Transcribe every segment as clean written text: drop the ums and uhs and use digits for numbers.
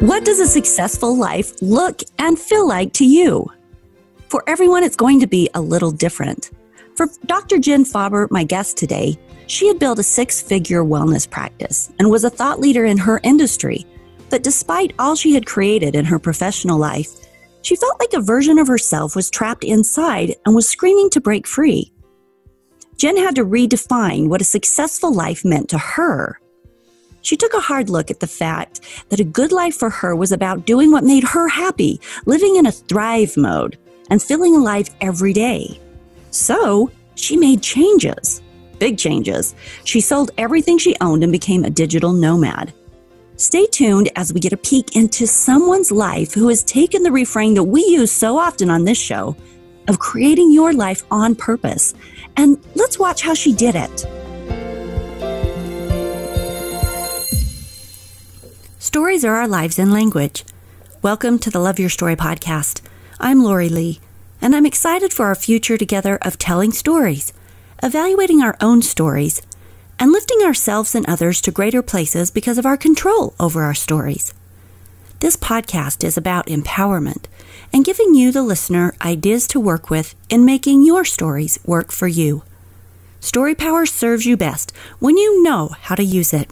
What does a successful life look and feel like to you? For everyone, it's going to be a little different. For Dr. Jen Faber, my guest today, she had built a six-figure wellness practice and was a thought leader in her industry. But despite all she had created in her professional life, she felt like a version of herself was trapped inside and was screaming to break free. Jen had to redefine what a successful life meant to her. She took a hard look at the fact that a good life for her was about doing what made her happy, living in a thrive mode, and feeling alive every day. So she made changes, big changes. She sold everything she owned and became a digital nomad. Stay tuned as we get a peek into someone's life who has taken the refrain that we use so often on this show of creating your life on purpose. And let's watch how she did it. Stories are our lives in language. Welcome to the Love Your Story podcast. I'm Lori Lee, and I'm excited for our future together of telling stories, evaluating our own stories, and lifting ourselves and others to greater places because of our control over our stories. This podcast is about empowerment and giving you, the listener, ideas to work with in making your stories work for you. Story power serves you best when you know how to use it.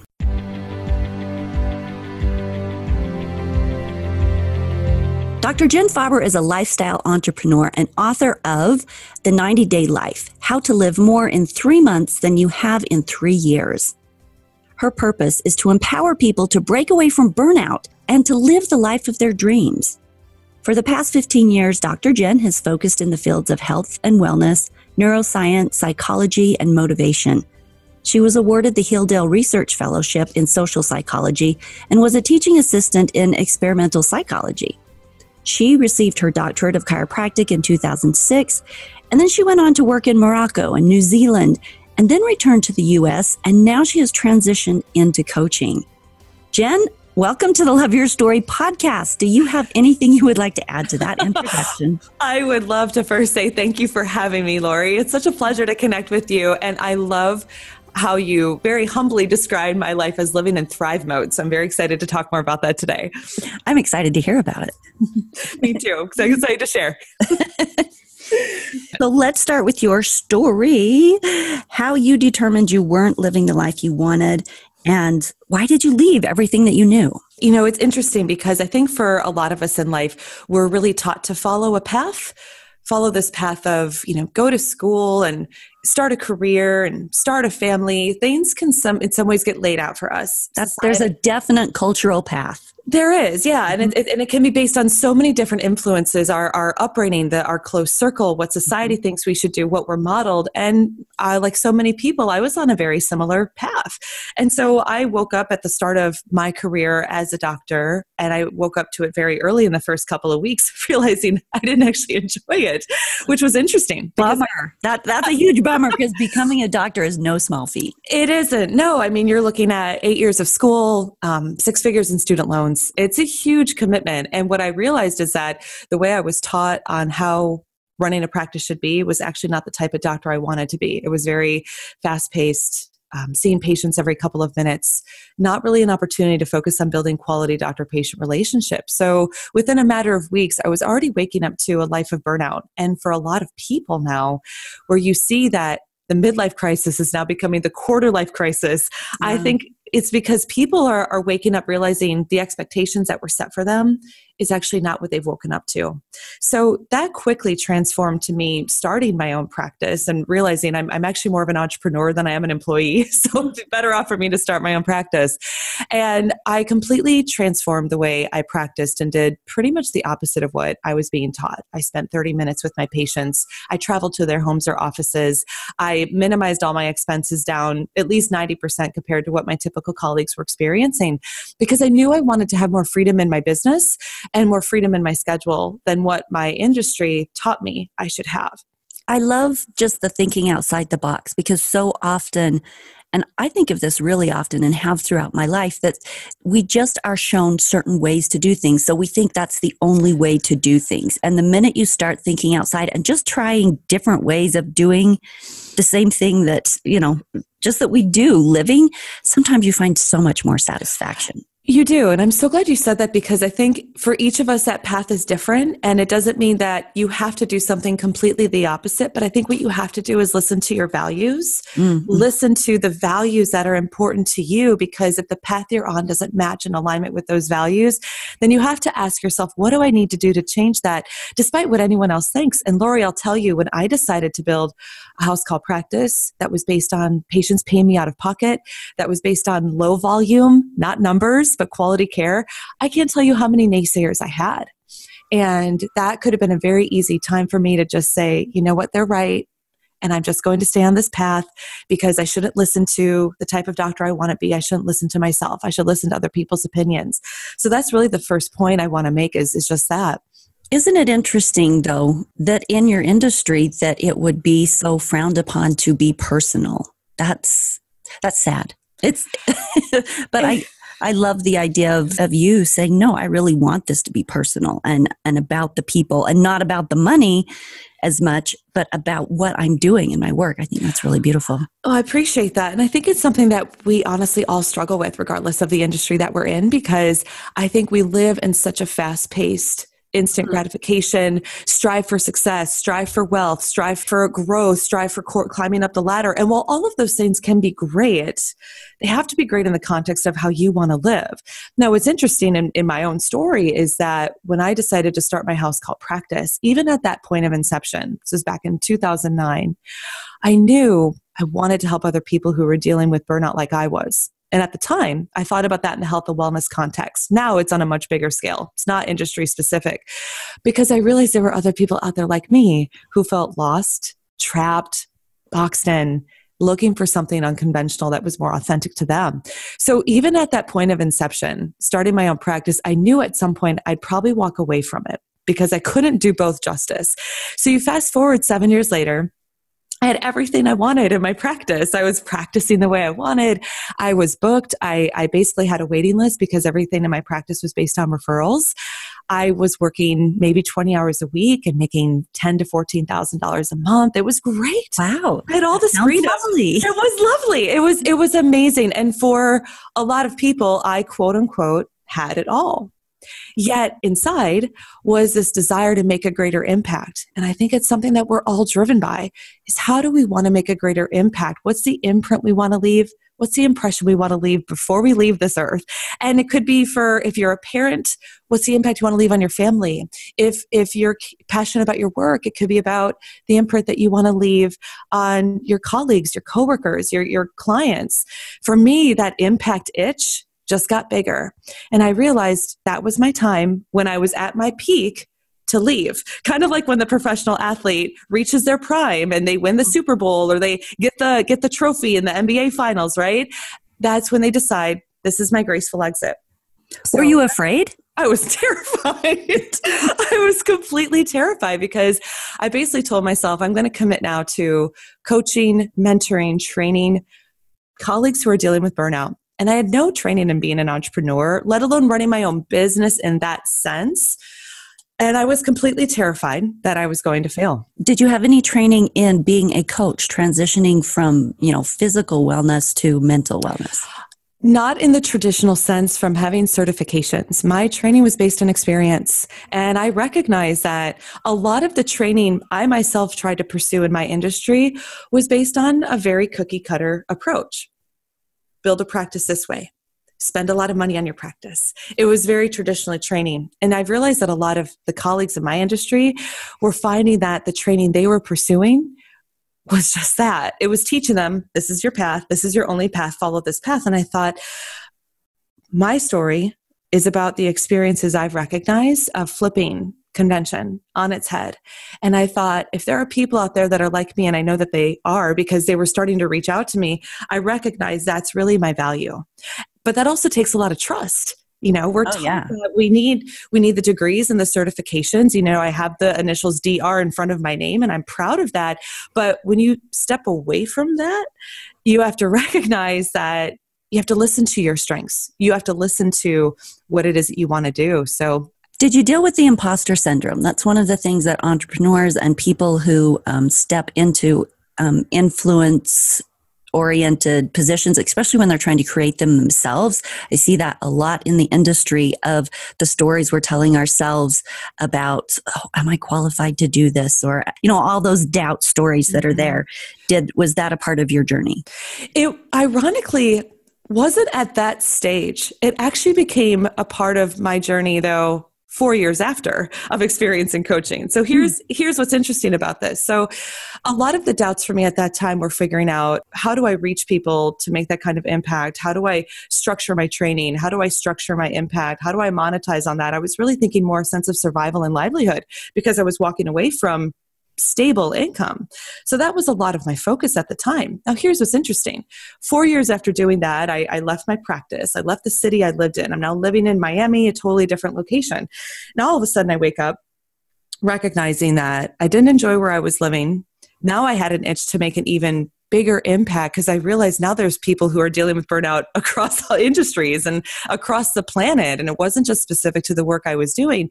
Dr. Jen Faber is a lifestyle entrepreneur and author of The 90-Day Life, How to Live More in 3 Months Than You Have in 3 Years. Her purpose is to empower people to break away from burnout and to live the life of their dreams. For the past 15 years, Dr. Jen has focused in the fields of health and wellness, neuroscience, psychology, and motivation. She was awarded the Hilldale Research Fellowship in Social Psychology and was a teaching assistant in experimental psychology. She received her doctorate of chiropractic in 2006, and then she went on to work in Morocco and New Zealand, and then returned to the U.S., and now she has transitioned into coaching. Jen, welcome to the Love Your Story podcast. Do you have anything you would like to add to that introduction? I would love to first say thank you for having me, Lori. It's such a pleasure to connect with you, and I love how you very humbly described my life as living in thrive mode. So I'm very excited to talk more about that today. I'm excited to hear about it. Me too. So I'm excited to share. So let's start with your story, how you determined you weren't living the life you wanted, and why did you leave everything that you knew? You know, it's interesting because I think for a lot of us in life, we're really taught to follow a path. Follow this path of, go to school and start a career and start a family. Things can in some ways get laid out for us. There's a definite cultural path. There is, yeah. And it can be based on so many different influences, our upbringing, our close circle, what society thinks we should do, what we're modeled. And like so many people, I was on a very similar path. And so I woke up at the start of my career as a doctor, and I woke up to it very early in the first couple of weeks, realizing I didn't actually enjoy it, which was interesting. Bummer. That's a huge bummer because becoming a doctor is no small feat. It isn't. No, I mean, you're looking at 8 years of school, 6 figures in student loans. It's a huge commitment. And what I realized is that the way I was taught on how running a practice should be was actually not the type of doctor I wanted to be. It was very fast-paced, seeing patients every couple of minutes, not really an opportunity to focus on building quality doctor-patient relationships. So within a matter of weeks, I was already waking up to a life of burnout. And for a lot of people now, where you see that the midlife crisis is now becoming the quarter life crisis, yeah. I think it's because people are waking up realizing the expectations that were set for them is actually not what they've woken up to. So that quickly transformed to me starting my own practice and realizing I'm actually more of an entrepreneur than I am an employee. So it's better off for me to start my own practice. And I completely transformed the way I practiced and did pretty much the opposite of what I was being taught. I spent 30 minutes with my patients. I traveled to their homes or offices. I minimized all my expenses down at least 90% compared to what my typical colleagues were experiencing, because I knew I wanted to have more freedom in my business and more freedom in my schedule than what my industry taught me I should have. I love just the thinking outside the box, because so often, and I think of this really often and have throughout my life, that we just are shown certain ways to do things. So we think that's the only way to do things. And the minute you start thinking outside and just trying different ways of doing the same thing that, just that we do living, sometimes you find so much more satisfaction. You do. And I'm so glad you said that, because I think for each of us, that path is different. And it doesn't mean that you have to do something completely the opposite. But I think what you have to do is listen to your values, listen to the values that are important to you, because if the path you're on doesn't match in alignment with those values, then you have to ask yourself, what do I need to do to change that, despite what anyone else thinks? And Lori, I'll tell you, when I decided to build a house call practice that was based on patients paying me out of pocket, that was based on low volume, not numbers, but quality care, I can't tell you how many naysayers I had. And that could have been a very easy time for me to just say, you know what, they're right. And I'm just going to stay on this path, because I shouldn't listen to the type of doctor I want to be. I shouldn't listen to myself. I should listen to other people's opinions. So that's really the first point I want to make is just that. Isn't it interesting, though, that in your industry that it would be so frowned upon to be personal? That's sad. It's, but I love the idea of you saying, no, I really want this to be personal and about the people, and not about the money as much, but about what I'm doing in my work. I think that's really beautiful. Oh, I appreciate that. And I think it's something that we honestly all struggle with, regardless of the industry that we're in, because I think we live in such a fast-paced, instant gratification, strive for success, strive for wealth, strive for growth, strive for climbing up the ladder. And while all of those things can be great, they have to be great in the context of how you want to live. Now, what's interesting in my own story is that when I decided to start my house call practice, even at that point of inception, this was back in 2009, I knew I wanted to help other people who were dealing with burnout like I was. And at the time, I thought about that in the health and wellness context. Now it's on a much bigger scale. It's not industry specific, because I realized there were other people out there like me who felt lost, trapped, boxed in, looking for something unconventional that was more authentic to them. So even at that point of inception, starting my own practice, I knew at some point I'd probably walk away from it, because I couldn't do both justice. So you fast forward 7 years later, I had everything I wanted in my practice. I was practicing the way I wanted. I was booked. I basically had a waiting list, because everything in my practice was based on referrals. I was working maybe 20 hours a week and making $10,000 to $14,000 a month. It was great. Wow. I had all this freedom. Lovely. It was lovely. It was amazing. And for a lot of people, I quote unquote had it all. Yet inside was this desire to make a greater impact. And I think it's something that we're all driven by, is how do we want to make a greater impact? What's the imprint we want to leave? What's the impression we want to leave before we leave this earth? And it could be if you're a parent, what's the impact you want to leave on your family? If you're passionate about your work, it could be about the imprint that you want to leave on your colleagues, your coworkers, your clients. For me, that impact itch just got bigger. And I realized that was my time when I was at my peak to leave. Kind of like when the professional athlete reaches their prime and they win the Super Bowl, or they get the trophy in the NBA finals, right? That's when they decide, this is my graceful exit. So, were you afraid? I was terrified. I was completely terrified, because I basically told myself, I'm going to commit now to coaching, mentoring, training colleagues who are dealing with burnout. And I had no training in being an entrepreneur, let alone running my own business in that sense. And I was completely terrified that I was going to fail. Did you have any training in being a coach, transitioning from, physical wellness to mental wellness? Not in the traditional sense from having certifications. My training was based on experience. And I recognize that a lot of the training I myself tried to pursue in my industry was based on a very cookie cutter approach. Build a practice this way. Spend a lot of money on your practice. It was very traditionally training. And I've realized that a lot of the colleagues in my industry were finding that the training they were pursuing was just that. It was teaching them, this is your path. This is your only path. Follow this path. And I thought, my story is about the experiences I've recognized of flipping convention on its head. And I thought, if there are people out there that are like me, and I know that they are, because they were starting to reach out to me, I recognize that's really my value. But that also takes a lot of trust. We're taught that we need the degrees and the certifications. I have the initials DR in front of my name, and I'm proud of that. But when you step away from that, you have to recognize that you have to listen to your strengths. You have to listen to what it is that you want to do. So, did you deal with the imposter syndrome? That's one of the things that entrepreneurs and people who step into influence oriented positions, especially when they're trying to create them themselves. I see that a lot in the industry of the stories we're telling ourselves about, oh, am I qualified to do this? Or, all those doubt stories that are there. Was that a part of your journey? It ironically wasn't at that stage. It actually became a part of my journey, though, 4 years after of experience in coaching. So here's what's interesting about this. So a lot of the doubts for me at that time were figuring out, how do I reach people to make that kind of impact? How do I structure my training? How do I structure my impact? How do I monetize on that? I was really thinking more a sense of survival and livelihood because I was walking away from stable income. So that was a lot of my focus at the time. Now, here's what's interesting. 4 years after doing that, I left my practice. I left the city I lived in. I'm now living in Miami, a totally different location. Now, all of a sudden, I wake up recognizing that I didn't enjoy where I was living. Now I had an itch to make an even bigger impact because I realized now there's people who are dealing with burnout across all industries and across the planet. And it wasn't just specific to the work I was doing.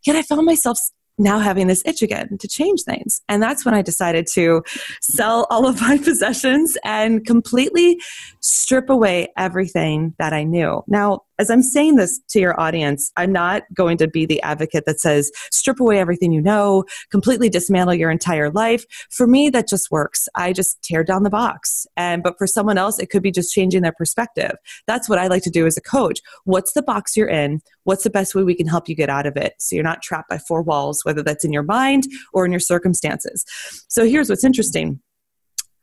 Yet I found myself now having this itch again to change things. And that's when I decided to sell all of my possessions and completely strip away everything that I knew. Now, as I'm saying this to your audience, I'm not going to be the advocate that says, strip away everything you know, completely dismantle your entire life. For me, that just works. I just tear down the box. But for someone else, it could be just changing their perspective. That's what I like to do as a coach. What's the box you're in? What's the best way we can help you get out of it so you're not trapped by four walls, whether that's in your mind or in your circumstances? So here's what's interesting.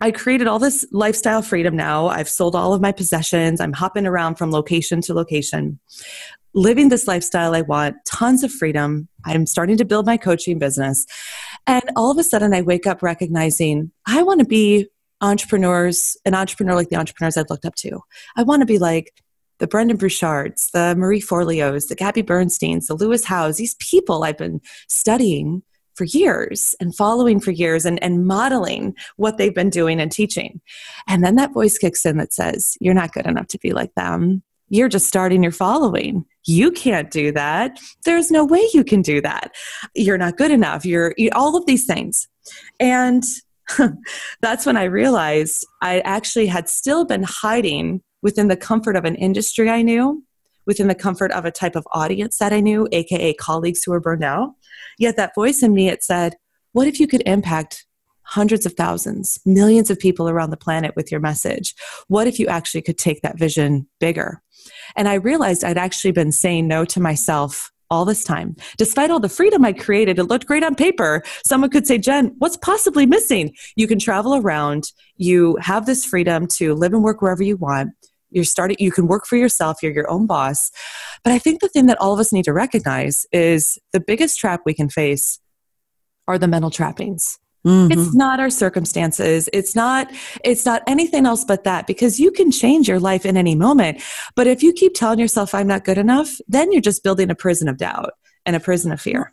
I created all this lifestyle freedom now. I've sold all of my possessions. I'm hopping around from location to location, living this lifestyle I want, tons of freedom. I'm starting to build my coaching business. And all of a sudden I wake up recognizing I want to be an entrepreneur like the entrepreneurs I've looked up to. I want to be like the Brendan Burchards, the Marie Forleos, the Gabby Bernsteins, the Lewis Howes, these people I've been studying for years and following for years and modeling what they've been doing and teaching. And then that voice kicks in that says, you're not good enough to be like them. You're just starting your following. You can't do that. There's no way you can do that. You're not good enough. You're all of these things. And that's when I realized I actually had still been hiding within the comfort of an industry I knew, within the comfort of a type of audience that I knew, AKA colleagues who were burned out. Yet that voice in me, it said, what if you could impact hundreds of thousands, millions of people around the planet with your message? What if you actually could take that vision bigger? And I realized I'd actually been saying no to myself all this time. Despite all the freedom I created, it looked great on paper. Someone could say, Jen, what's possibly missing? You can travel around. You have this freedom to live and work wherever you want. You can work for yourself. You're your own boss. But I think the thing that all of us need to recognize is the biggest trap we can face are the mental trappings. Mm-hmm. It's not our circumstances. It's not anything else but that, because you can change your life in any moment. But if you keep telling yourself, I'm not good enough, then you're just building a prison of doubt and a prison of fear.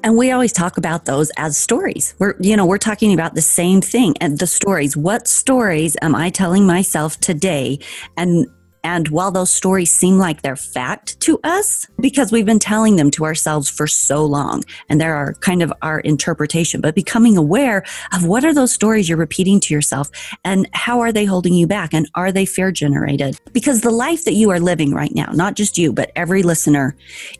And we always talk about those as stories. We're talking about the same thing. And the stories, what stories am I telling myself today? And while those stories seem like they're fact to us, because we've been telling them to ourselves for so long, and they're kind of our interpretation, but becoming aware of what are those stories you're repeating to yourself and how are they holding you back and are they fear generated? Because the life that you are living right now, not just you, but every listener,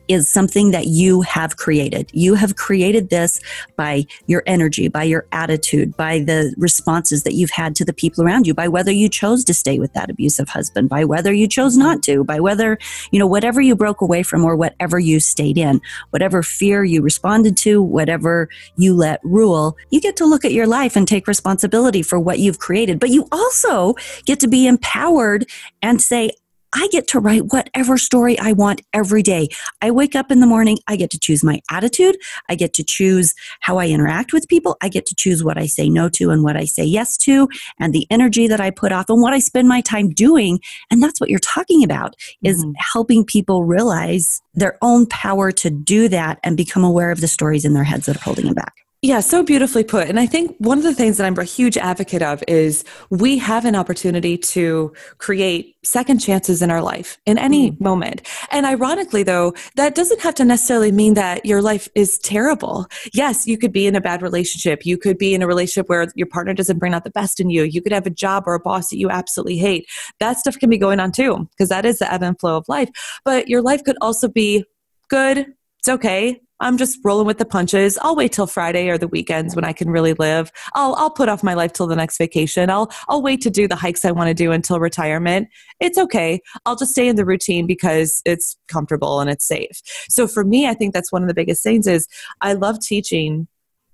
is something that you have created. You have created this by your energy, by your attitude, by the responses that you've had to the people around you, by whether you chose to stay with that abusive husband, by whether you chose not to, by whether, whatever you broke away from or whatever you stayed in, whatever fear you responded to, whatever you let rule, you get to look at your life and take responsibility for what you've created. But you also get to be empowered and say, I get to write whatever story I want every day. I wake up in the morning, I get to choose my attitude. I get to choose how I interact with people. I get to choose what I say no to and what I say yes to, and the energy that I put off and what I spend my time doing. And that's what you're talking about, is helping people realize their own power to do that and become aware of the stories in their heads that are holding them back. Yeah, so beautifully put. And I think one of the things that I'm a huge advocate of is we have an opportunity to create second chances in our life in any moment. And ironically, though, that doesn't have to necessarily mean that your life is terrible. Yes, you could be in a bad relationship. You could be in a relationship where your partner doesn't bring out the best in you. You could have a job or a boss that you absolutely hate. That stuff can be going on too, because that is the ebb and flow of life. But your life could also be good. It's okay. I'm just rolling with the punches. I'll wait till Friday or the weekends when I can really live. I'll put off my life till the next vacation. I'll wait to do the hikes I want to do until retirement. It's okay. I'll just stay in the routine because it's comfortable and it's safe. So for me, I think that's one of the biggest things is I love teaching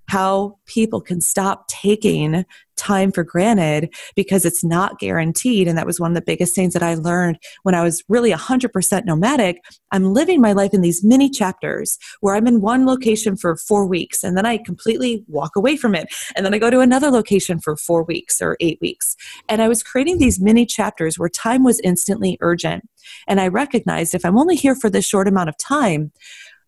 how people can stop taking time for granted because it's not guaranteed. And that was one of the biggest things that I learned when I was really 100% nomadic. I'm living my life in these mini chapters where I'm in one location for 4 weeks and then I completely walk away from it. And then I go to another location for 4 weeks or 8 weeks. And I was creating these mini chapters where time was instantly urgent. And I recognized if I'm only here for this short amount of time,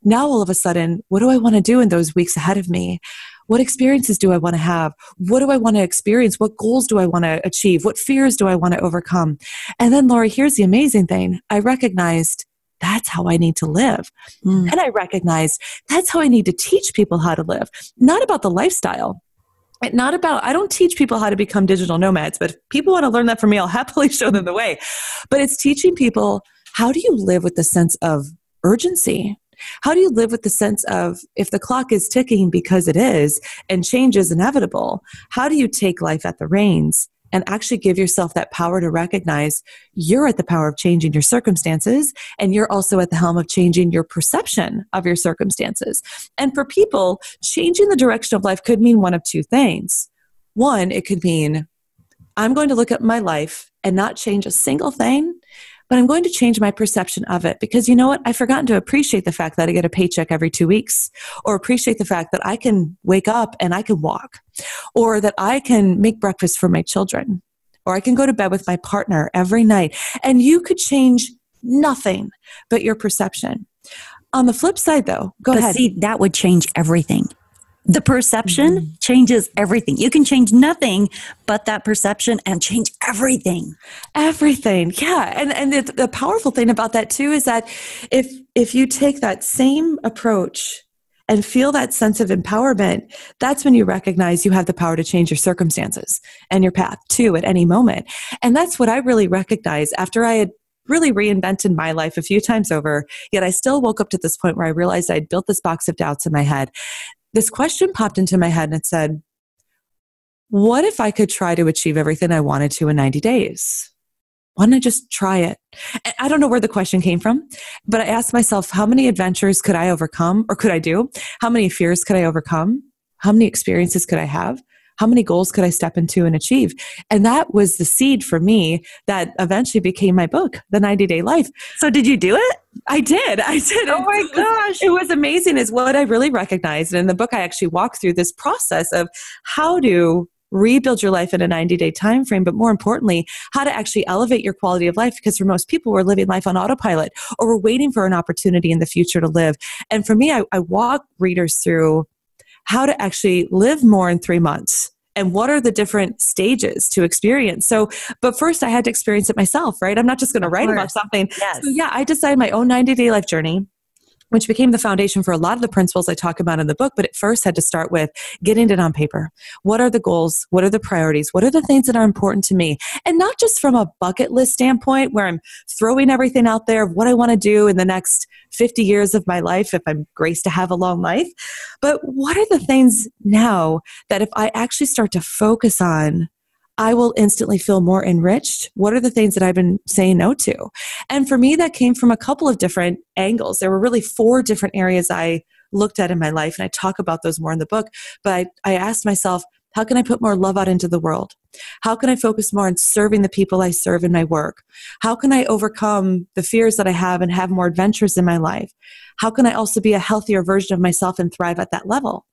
now all of a sudden, what do I want to do in those weeks ahead of me? What experiences do I want to have? What do I want to experience? What goals do I want to achieve? What fears do I want to overcome? And then, Lori, here's the amazing thing. I recognized that's how I need to live. And I recognized that's how I need to teach people how to live. Not about the lifestyle. Not about, I don't teach people how to become digital nomads, but if people want to learn that from me, I'll happily show them the way. But it's teaching people, how do you live with the sense of urgency? How do you live with the sense of if the clock is ticking because it is and change is inevitable, how do you take life at the reins and actually give yourself that power to recognize you're at the power of changing your circumstances and you're also at the helm of changing your perception of your circumstances. And for people, changing the direction of life could mean one of two things. One, it could mean I'm going to look at my life and not change a single thing, but I'm going to change my perception of it because you know what? I've forgotten to appreciate the fact that I get a paycheck every 2 weeks or appreciate the fact that I can wake up and I can walk or that I can make breakfast for my children or I can go to bed with my partner every night. And you could change nothing but your perception. On the flip side though, go ahead. See, that would change everything. The perception changes everything. You can change nothing but that perception and change everything. Everything. Yeah. And the powerful thing about that too is that if you take that same approach and feel that sense of empowerment, that's when you recognize you have the power to change your circumstances and your path too at any moment. And that's what I really recognized after I had really reinvented my life a few times over, yet I still woke up to this point where I realized I'd built this box of doubts in my head. This question popped into my head and it said, what if I could try to achieve everything I wanted to in 90 days? Why don't I just try it? And I don't know where the question came from, but I asked myself, how many adventures could I overcome or could I do? How many fears could I overcome? How many experiences could I have? How many goals could I step into and achieve? And that was the seed for me that eventually became my book, The 90-Day Life. So did you do it? I did. Oh my gosh. It was amazing is what I really recognized. And in the book, I actually walk through this process of how to rebuild your life in a 90-day time frame, but more importantly, how to actually elevate your quality of life. Because for most people, we're living life on autopilot or we're waiting for an opportunity in the future to live. And for me, I walk readers through how to actually live more in 3 months and what are the different stages to experience. So, but first I had to experience it myself, right? I'm not just going to write about something. Yes. So yeah, I decided my own 90-day life journey, which became the foundation for a lot of the principles I talk about in the book. But it first had to start with getting it on paper. What are the goals? What are the priorities? What are the things that are important to me? And not just from a bucket list standpoint where I'm throwing everything out there of what I want to do in the next 50 years of my life if I'm graced to have a long life. But what are the things now that if I actually start to focus on, I will instantly feel more enriched? What are the things that I've been saying no to? And for me, that came from a couple of different angles. There were really 4 different areas I looked at in my life, and I talk about those more in the book. But I asked myself, how can I put more love out into the world? How can I focus more on serving the people I serve in my work? How can I overcome the fears that I have and have more adventures in my life? How can I also be a healthier version of myself and thrive at that level?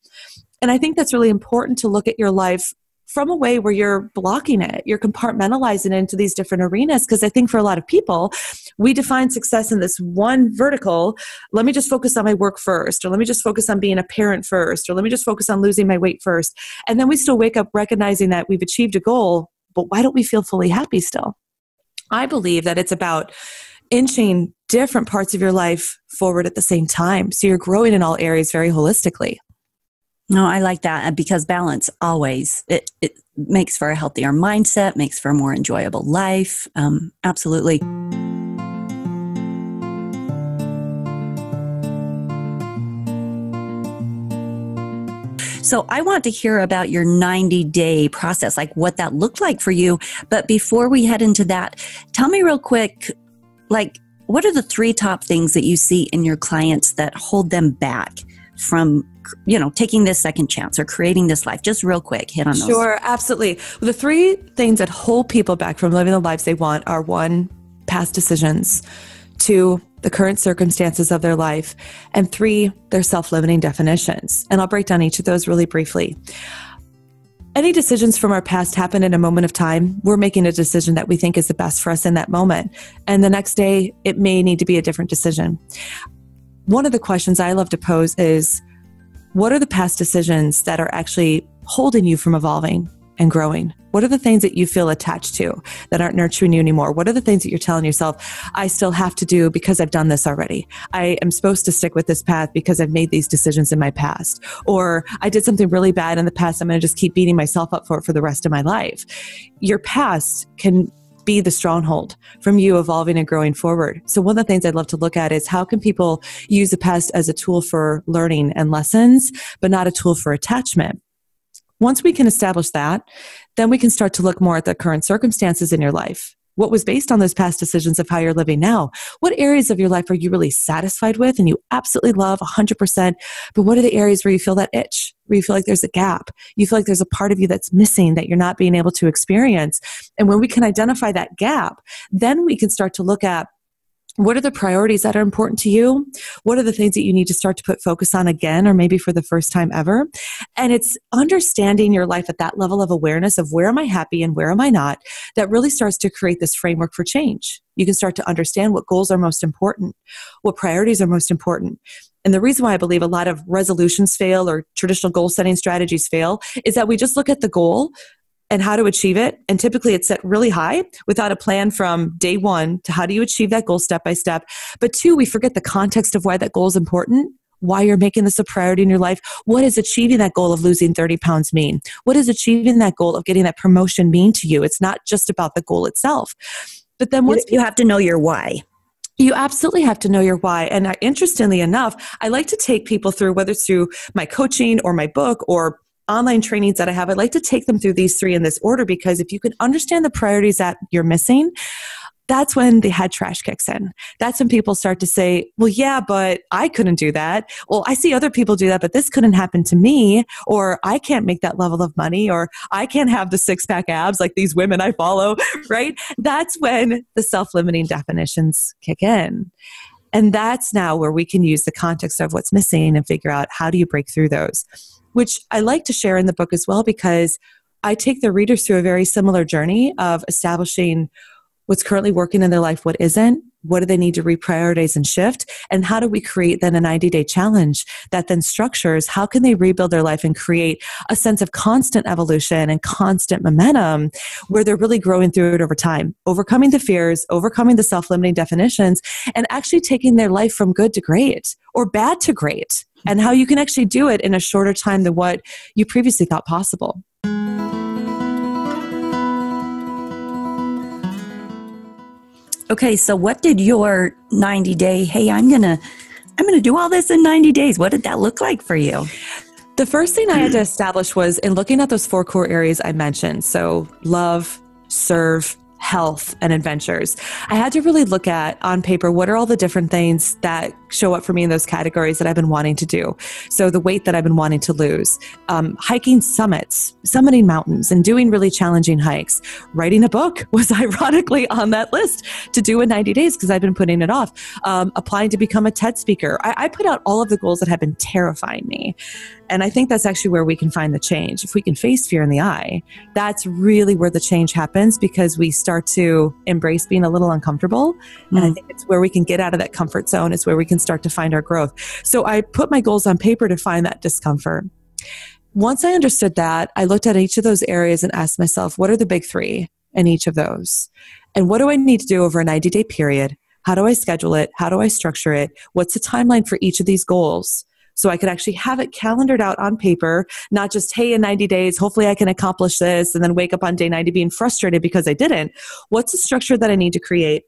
And I think that's really important to look at your life from a way where you're blocking it, you're compartmentalizing it into these different arenas. Because I think for a lot of people, we define success in this one vertical. Let me just focus on my work first, or let me just focus on being a parent first, or let me just focus on losing my weight first. And then we still wake up recognizing that we've achieved a goal, but why don't we feel fully happy still? I believe that it's about inching different parts of your life forward at the same time. So you're growing in all areas very holistically. No, I like that because balance always, it makes for a healthier mindset, makes for a more enjoyable life. Absolutely. So I want to hear about your 90-day process, like what that looked like for you. But before we head into that, tell me real quick, like, what are the 3 top things that you see in your clients that hold them back from, taking this second chance or creating this life? Just real quick, hit on those. Sure, absolutely. Well, the 3 things that hold people back from living the lives they want are 1, past decisions, 2, the current circumstances of their life, and 3, their self-limiting definitions. And I'll break down each of those really briefly. Any decisions from our past happen in a moment of time. We're making a decision that we think is the best for us in that moment. And the next day, it may need to be a different decision. One of the questions I love to pose is, what are the past decisions that are actually holding you from evolving and growing? What are the things that you feel attached to that aren't nurturing you anymore? What are the things that you're telling yourself, I still have to do because I've done this already? I am supposed to stick with this path because I've made these decisions in my past. Or I did something really bad in the past. I'm going to just keep beating myself up for it for the rest of my life. Your past can be the stronghold from you evolving and growing forward. So one of the things I'd love to look at is how can people use the past as a tool for learning and lessons, but not a tool for attachment? Once we can establish that, then we can start to look more at the current circumstances in your life. What was based on those past decisions of how you're living now? What areas of your life are you really satisfied with and you absolutely love 100%? But what are the areas where you feel that itch, where you feel like there's a gap? You feel like there's a part of you that's missing that you're not being able to experience. And when we can identify that gap, then we can start to look at what are the priorities that are important to you? What are the things that you need to start to put focus on again, or maybe for the first time ever? And it's understanding your life at that level of awareness of where am I happy and where am I not, that really starts to create this framework for change. You can start to understand what goals are most important, what priorities are most important. And the reason why I believe a lot of resolutions fail or traditional goal setting strategies fail is that we just look at the goal and how to achieve it. And typically it's set really high without a plan from day one to how do you achieve that goal step by step. But 2, we forget the context of why that goal is important, why you're making this a priority in your life. What does achieving that goal of losing 30 pounds mean? What does achieving that goal of getting that promotion mean to you? It's not just about the goal itself. But then once you have to know your why. You absolutely have to know your why. And interestingly enough, I like to take people through, whether it's through my coaching or my book or online trainings that I have, I'd like to take them through these 3 in this order, because if you can understand the priorities that you're missing, that's when the head trash kicks in. That's when people start to say, well, yeah, but I couldn't do that. Well, I see other people do that, but this couldn't happen to me. Or I can't make that level of money, or I can't have the 6-pack abs like these women I follow, right? That's when the self-limiting definitions kick in. And that's now where we can use the context of what's missing and figure out how do you break through those, which I like to share in the book as well, because I take the readers through a very similar journey of establishing what's currently working in their life, what isn't, what do they need to reprioritize and shift, and how do we create then a 90-day challenge that then structures how can they rebuild their life and create a sense of constant evolution and constant momentum where they're really growing through it over time, overcoming the fears, overcoming the self-limiting definitions, and actually taking their life from good to great or bad to great, and how you can actually do it in a shorter time than what you previously thought possible. Okay, so what did your 90-day, hey, I'm gonna do all this in 90 days. What did that look like for you? The first thing I had to establish was in looking at those 4 core areas I mentioned, so love, serve, health, and adventures. I had to really look at on paper, what are all the different things that show up for me in those categories that I've been wanting to do. So the weight that I've been wanting to lose, hiking summits, summiting mountains, and doing really challenging hikes. Writing a book was ironically on that list to do in 90 days because I've been putting it off. Applying to become a TED speaker. I put out all of the goals that have been terrifying me. And I think that's actually where we can find the change. If we can face fear in the eye, that's really where the change happens, because we start to embrace being a little uncomfortable. And I think it's where we can get out of that comfort zone. It's where we can start to find our growth. So I put my goals on paper to find that discomfort. Once I understood that, I looked at each of those areas and asked myself, what are the big three in each of those? And what do I need to do over a 90-day period? How do I schedule it? How do I structure it? What's the timeline for each of these goals? So I could actually have it calendared out on paper, not just, hey, in 90 days, hopefully I can accomplish this, and then wake up on day 90 being frustrated because I didn't. What's the structure that I need to create?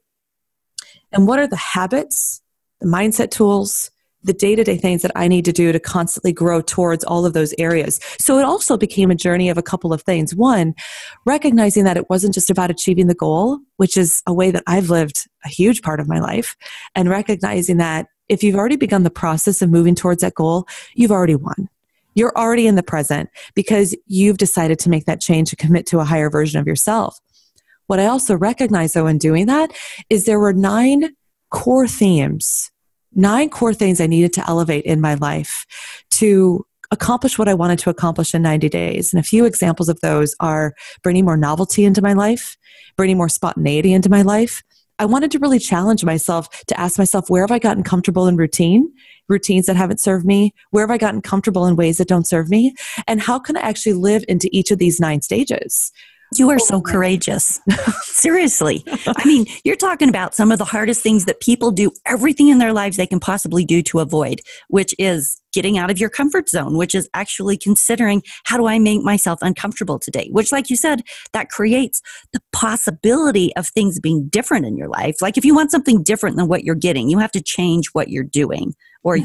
And what are the habits, the mindset tools, the day-to-day things that I need to do to constantly grow towards all of those areas? So it also became a journey of a couple of things. One, recognizing that it wasn't just about achieving the goal, which is a way that I've lived a huge part of my life, and recognizing that if you've already begun the process of moving towards that goal, you've already won. You're already in the present because you've decided to make that change to commit to a higher version of yourself. What I also recognize, though, in doing that is there were 9 core themes, 9 core things I needed to elevate in my life to accomplish what I wanted to accomplish in 90 days. And a few examples of those are bringing more novelty into my life, bringing more spontaneity into my life. I wanted to really challenge myself to ask myself, where have I gotten comfortable in routines that haven't served me? Where have I gotten comfortable in ways that don't serve me? And how can I actually live into each of these 9 stages? You are so courageous. Seriously. I mean, you're talking about some of the hardest things that people do, everything in their lives they can possibly do to avoid, which is getting out of your comfort zone, which is actually considering, how do I make myself uncomfortable today? Which, like you said, that creates the possibility of things being different in your life. Like if you want something different than what you're getting, you have to change what you're doing, or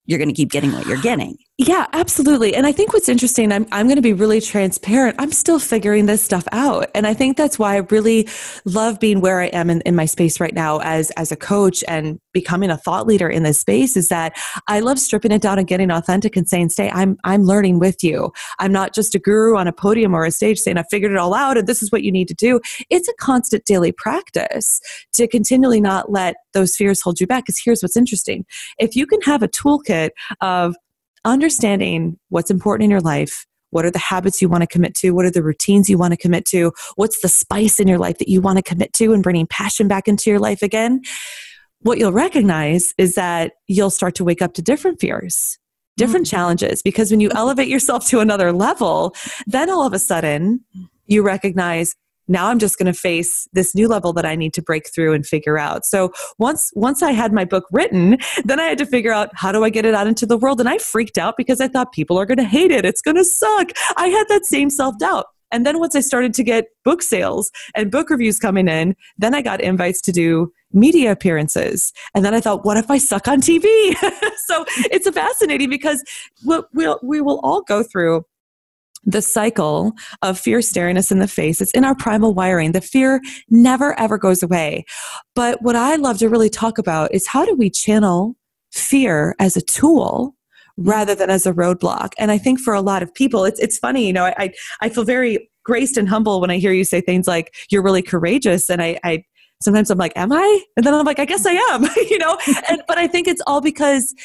you're going to keep getting what you're getting. Yeah, absolutely. And I think what's interesting, I'm going to be really transparent. I'm still figuring this stuff out. And I think that's why I really love being where I am in my space right now as a coach and becoming a thought leader in this space, is that I love stripping it down and getting authentic and saying, stay, I'm learning with you. I'm not just a guru on a podium or a stage saying I figured it all out and this is what you need to do. It's a constant daily practice to continually not let those fears hold you back. Because here's what's interesting. If you can have a toolkit of understanding what's important in your life, what are the habits you want to commit to, what are the routines you want to commit to, what's the spice in your life that you want to commit to and bringing passion back into your life again, what you'll recognize is that you'll start to wake up to different fears, different challenges, because when you elevate yourself to another level, then all of a sudden you recognize, now I'm just going to face this new level that I need to break through and figure out. So once I had my book written, then I had to figure out, how do I get it out into the world? And I freaked out because I thought people are going to hate it. It's going to suck. I had that same self-doubt. And then once I started to get book sales and book reviews coming in, then I got invites to do media appearances. And then I thought, what if I suck on TV? So it's fascinating because we will all go through the cycle of fear staring us in the face. It's in our primal wiring. The fear never, ever goes away. But what I love to really talk about is, how do we channel fear as a tool rather than as a roadblock? And I think for a lot of people, it's funny, you know, I feel very graced and humble when I hear you say things like, you're really courageous. And I sometimes I'm like, am I? And then I'm like, I guess I am, you know? But I think it's all because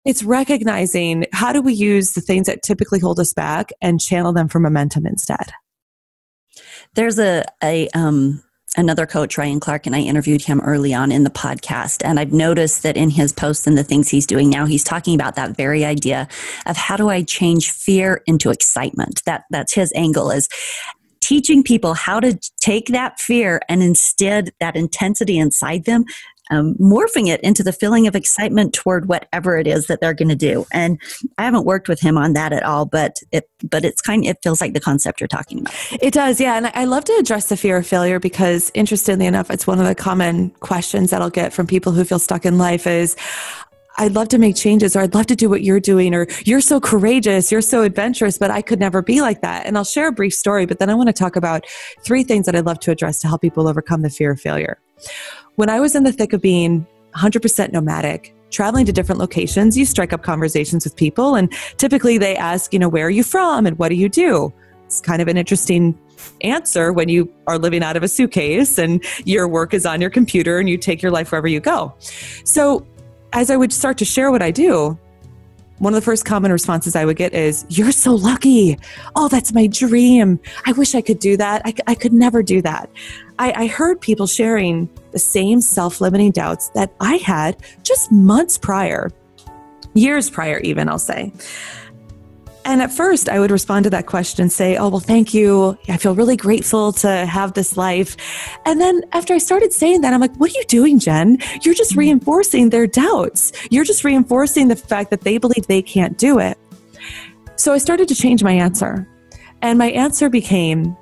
it's recognizing, how do we use the things that typically hold us back and channel them for momentum instead? There's another coach, Ryan Clark, and I interviewed him early on in the podcast. And I've noticed that in his posts and the things he's doing now, he's talking about that very idea of, how do I change fear into excitement? That's his angle, is teaching people how to take that fear and instead that intensity inside them, morphing it into the feeling of excitement toward whatever it is that they're going to do. And I haven't worked with him on that at all, but it feels like the concept you're talking about. It does, yeah. And I love to address the fear of failure because, interestingly enough, it's one of the common questions that I'll get from people who feel stuck in life is, I'd love to make changes, or I'd love to do what you're doing, or you're so courageous, you're so adventurous, but I could never be like that. And I'll share a brief story, but then I want to talk about 3 things that I'd love to address to help people overcome the fear of failure. When I was in the thick of being 100% nomadic, traveling to different locations. You strike up conversations with people, and typically they ask, where are you from and what do you do? It's kind of an interesting answer when you are living out of a suitcase and your work is on your computer and you take your life wherever you go. So as I would start to share what I do, one of the first common responses I would get is, "You're so lucky. Oh, that's my dream. I wish I could do that. I could never do that." I heard people sharing the same self-limiting doubts that I had just months prior, years prior even, I'll say. And at first I would respond to that question and say, "Oh, well, thank you. I feel really grateful to have this life." And then after I started saying that, I'm like, "What are you doing, Jen? You're just reinforcing their doubts. You're just reinforcing the fact that they believe they can't do it." So I started to change my answer. And my answer became,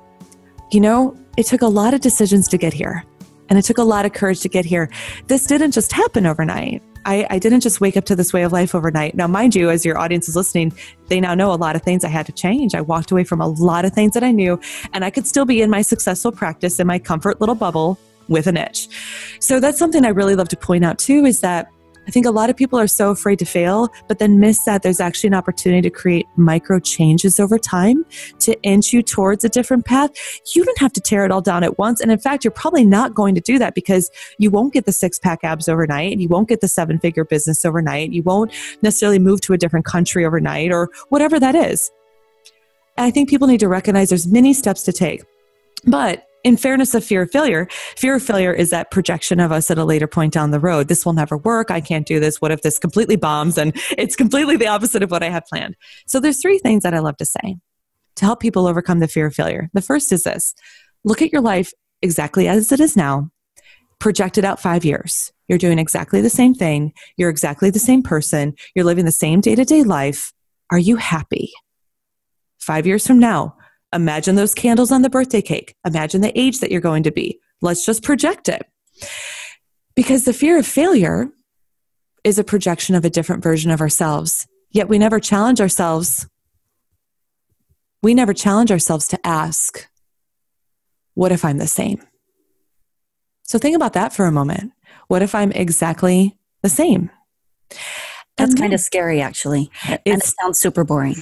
it took a lot of decisions to get here. And it took a lot of courage to get here. This didn't just happen overnight. I didn't just wake up to this way of life overnight. Now, mind you, as your audience is listening, they now know a lot of things I had to change. I walked away from a lot of things that I knew, and I could still be in my successful practice in my comfort little bubble with a niche. So that's something I really love to point out too, is that I think a lot of people are so afraid to fail, but then miss that there's actually an opportunity to create micro changes over time to inch you towards a different path. You don't have to tear it all down at once. And in fact, you're probably not going to do that because you won't get the 6-pack abs overnight, and you won't get the 7-figure business overnight. You won't necessarily move to a different country overnight or whatever that is. And I think people need to recognize there's many steps to take. But in fairness of fear of failure is that projection of us at a later point down the road. This will never work. I can't do this. What if this completely bombs? And it's completely the opposite of what I had planned. So there's 3 things that I love to say to help people overcome the fear of failure. The first is this: look at your life exactly as it is now. Project it out 5 years. You're doing exactly the same thing. You're exactly the same person. You're living the same day-to-day life. Are you happy? 5 years from now, imagine those candles on the birthday cake. Imagine the age that you're going to be. Let's just project it. Because the fear of failure is a projection of a different version of ourselves. Yet we never challenge ourselves. We never challenge ourselves to ask, what if I'm the same? So think about that for a moment. What if I'm exactly the same? That's kind of scary, actually. And it sounds super boring.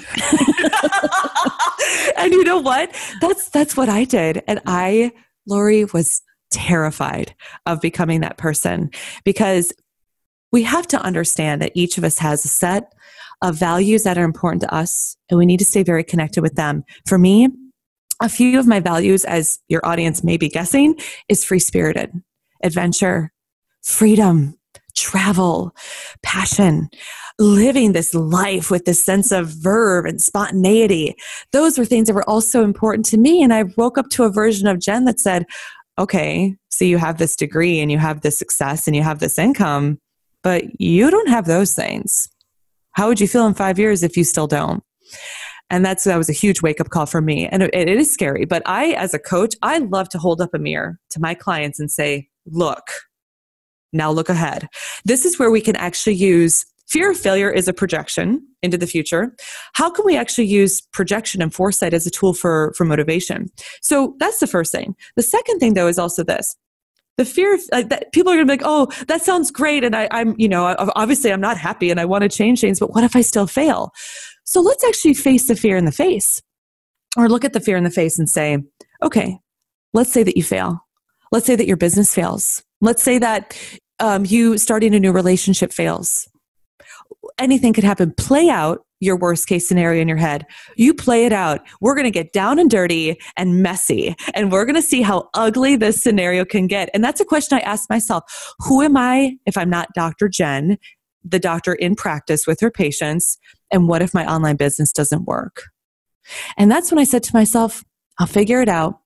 And you know what? That's what I did. And Lori, was terrified of becoming that person, because we have to understand that each of us has a set of values that are important to us, and we need to stay very connected with them. For me, a few of my values, as your audience may be guessing, is free-spirited, adventure, freedom, travel, passion, living this life with this sense of verve and spontaneity. Those were things that were also important to me. And I woke up to a version of Jen that said, okay, so you have this degree and you have this success and you have this income, but you don't have those things. How would you feel in 5 years if you still don't? And that was a huge wake-up call for me. And it is scary. But as a coach, I love to hold up a mirror to my clients and say, look, now look ahead. This is where we can actually use fear of failure is a projection into the future. How can we actually use projection and foresight as a tool for motivation? So that's the first thing. The second thing, though, is also this. The fear of that people are going to be like, oh, that sounds great. And I'm obviously I'm not happy and I want to change things, but what if I still fail? So let's actually face the fear in the face, or look at the fear in the face and say, okay, let's say that you fail. Let's say that your business fails. Let's say that you starting a new relationship fails. Anything could happen. Play out your worst case scenario in your head. You play it out. We're going to get down and dirty and messy, and we're going to see how ugly this scenario can get. And that's a question I ask myself. Who am I if I'm not Dr. Jen, the doctor in practice with her patients? And what if my online business doesn't work? And that's when I said to myself, I'll figure it out.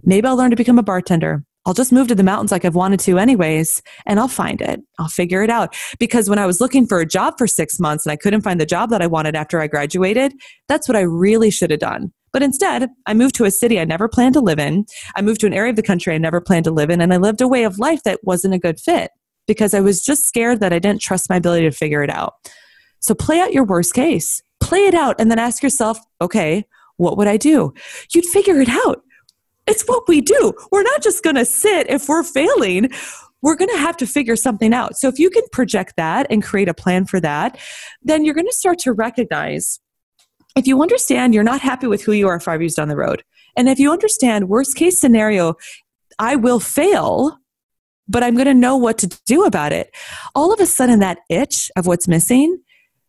Maybe I'll learn to become a bartender. I'll just move to the mountains like I've wanted to anyways, and I'll find it. I'll figure it out. Because when I was looking for a job for 6 months and I couldn't find the job that I wanted after I graduated, that's what I really should have done. But instead, I moved to a city I never planned to live in. I moved to an area of the country I never planned to live in, and I lived a way of life that wasn't a good fit because I was just scared that I didn't trust my ability to figure it out. So play out your worst case. Play it out and then ask yourself, okay, what would I do? You'd figure it out. It's what we do. We're not just going to sit if we're failing. we're going to have to figure something out. So if you can project that and create a plan for that, then you're going to start to recognize, if you understand you're not happy with who you are 5 years down the road, and if you understand worst case scenario, I will fail, but I'm going to know what to do about it. All of a sudden, that itch of what's missing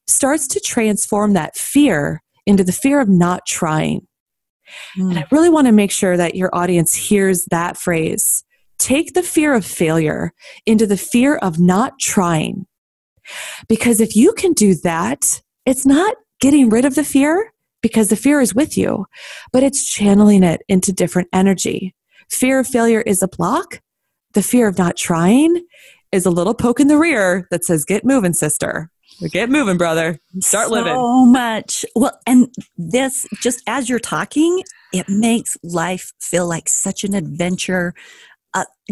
starts to transform that fear into the fear of not trying. And I really want to make sure that your audience hears that phrase. Take the fear of failure into the fear of not trying. Because if you can do that, it's not getting rid of the fear, because the fear is with you, but it's channeling it into different energy. Fear of failure is a block. The fear of not trying is a little poke in the rear that says, get moving, sister. Get moving, brother. Start living. So much. Well, and this, just as you're talking, it makes life feel like such an adventure,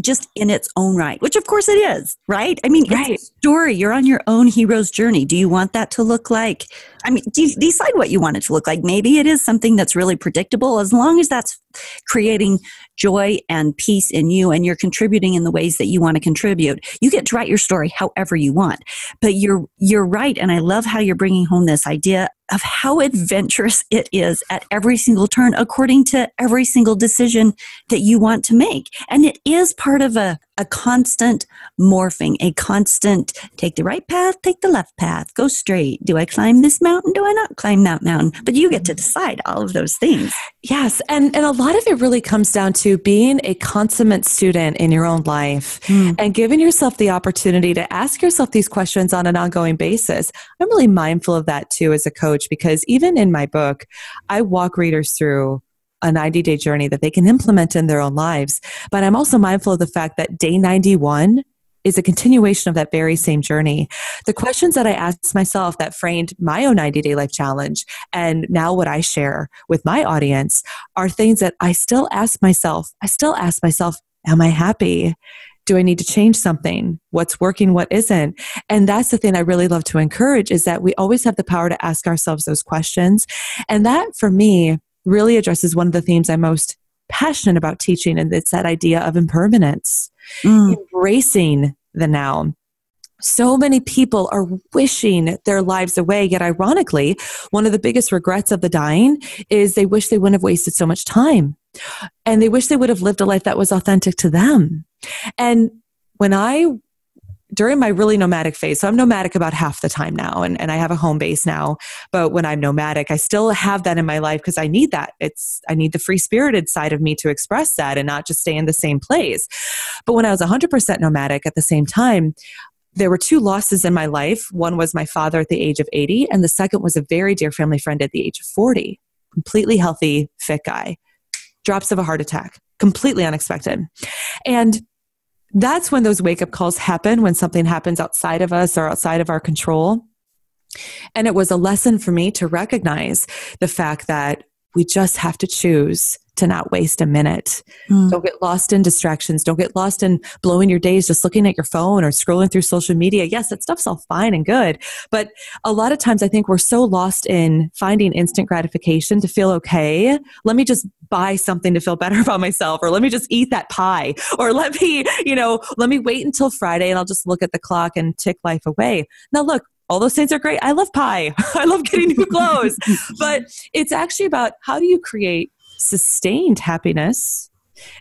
just in its own right, which of course it is, right? I mean, right. It's a story. You're on your own hero's journey. Do you want that to look like, I mean, decide what you want it to look like. Maybe it is something that's really predictable, as long as that's creating joy and peace in you and you're contributing in the ways that you want to contribute. You get to write your story however you want. But you're right, and I love how you're bringing home this idea of how adventurous it is at every single turn, according to every single decision that you want to make. And it is part of a constant morphing, a constant take the right path, take the left path, go straight. Do I climb this mountain? Do I not climb that mountain? But you get to decide all of those things. Yes. And a lot of it really comes down to being a consummate student in your own life and giving yourself the opportunity to ask yourself these questions on an ongoing basis. I'm really mindful of that too as a coach, because even in my book, I walk readers through a 90-day journey that they can implement in their own lives. But I'm also mindful of the fact that day 91 is a continuation of that very same journey. The questions that I asked myself that framed my own 90-day life challenge, and now what I share with my audience, are things that I still ask myself. Am I happy? Do I need to change something? What's working? What isn't? And that's the thing I really love to encourage, is that we always have the power to ask ourselves those questions. And that, for me, really addresses one of the themes I'm most passionate about teaching, and it's that idea of impermanence, embracing the now. So many people are wishing their lives away, yet ironically, one of the biggest regrets of the dying is they wish they wouldn't have wasted so much time, and they wish they would have lived a life that was authentic to them. And during my really nomadic phase, so I'm nomadic about half the time now, and I have a home base now, but when I'm nomadic, I still have that in my life because I need that. I need the free-spirited side of me to express that and not just stay in the same place. But when I was 100% nomadic at the same time, there were two losses in my life. One was my father at the age of 80, and the second was a very dear family friend at the age of 40. Completely healthy, fit guy. Drops of a heart attack. Completely unexpected. And that's when those wake-up calls happen, when something happens outside of us or outside of our control. And it was a lesson for me to recognize the fact that we just have to choose to not waste a minute. Don't get lost in distractions. Don't get lost in blowing your days just looking at your phone or scrolling through social media. Yes, that stuff's all fine and good. But a lot of times I think we're so lost in finding instant gratification to feel okay. Let me just buy something to feel better about myself, or let me just eat that pie, or let me wait until Friday and I'll just look at the clock and tick life away. Now look, all those things are great. I love pie. I love getting new clothes. But it's actually about, how do you create sustained happiness,